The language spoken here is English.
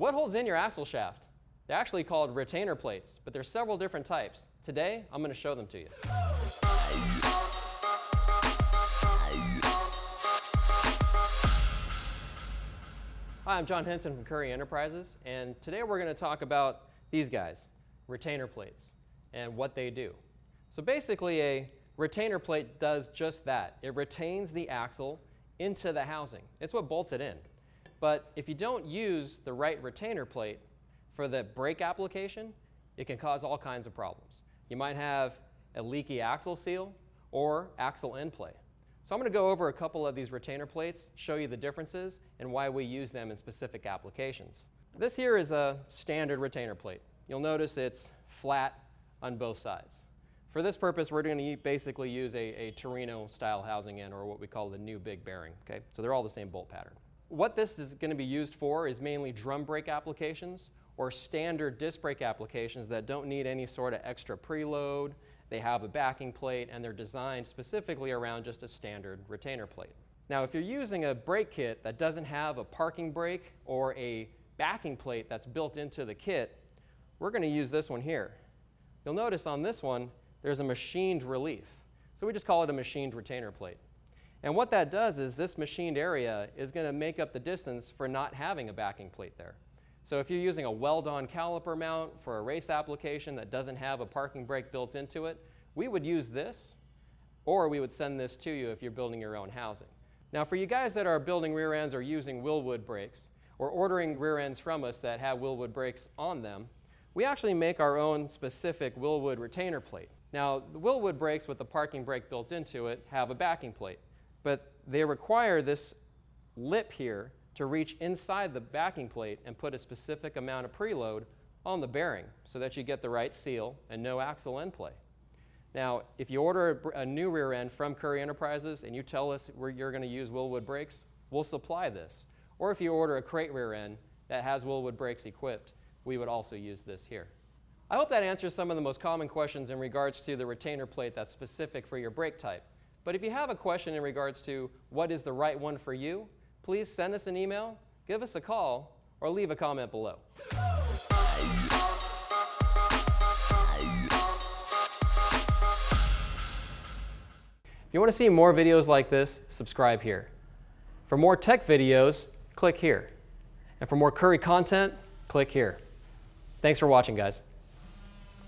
What holds in your axle shaft? They're actually called retainer plates, but there's several different types. Today, I'm going to show them to you. Hi, I'm John Henson from Currie Enterprises, and today we're going to talk about these guys, retainer plates, and what they do. So basically, a retainer plate does just that. It retains the axle into the housing. It's what bolts it in. But if you don't use the right retainer plate for the brake application, it can cause all kinds of problems. You might have a leaky axle seal or axle end play. So I'm going to go over a couple of these retainer plates, show you the differences and why we use them in specific applications. This here is a standard retainer plate. You'll notice it's flat on both sides. For this purpose, we're going to basically use a Torino style housing in, or what we call the new big bearing. Okay? So they're all the same bolt pattern. What this is going to be used for is mainly drum brake applications or standard disc brake applications that don't need any sort of extra preload. They have a backing plate and they're designed specifically around just a standard retainer plate. Now if you're using a brake kit that doesn't have a parking brake or a backing plate that's built into the kit, we're going to use this one here. You'll notice on this one there's a machined relief. So we just call it a machined retainer plate. And what that does is this machined area is going to make up the distance for not having a backing plate there. So if you're using a weld-on caliper mount for a race application that doesn't have a parking brake built into it, we would use this, or we would send this to you if you're building your own housing. Now for you guys that are building rear ends or using Willwood brakes, or ordering rear ends from us that have Willwood brakes on them, we actually make our own specific Willwood retainer plate. Now the Willwood brakes with the parking brake built into it have a backing plate, but they require this lip here to reach inside the backing plate and put a specific amount of preload on the bearing so that you get the right seal and no axle end play. Now, if you order a new rear end from Currie Enterprises and you tell us you're going to use Willwood brakes, we'll supply this. Or if you order a crate rear end that has Willwood brakes equipped, we would also use this here. I hope that answers some of the most common questions in regards to the retainer plate that's specific for your brake type. But if you have a question in regards to what is the right one for you, please send us an email, give us a call, or leave a comment below. If you want to see more videos like this, subscribe here. For more tech videos, click here. And for more Currie content, click here. Thanks for watching, guys.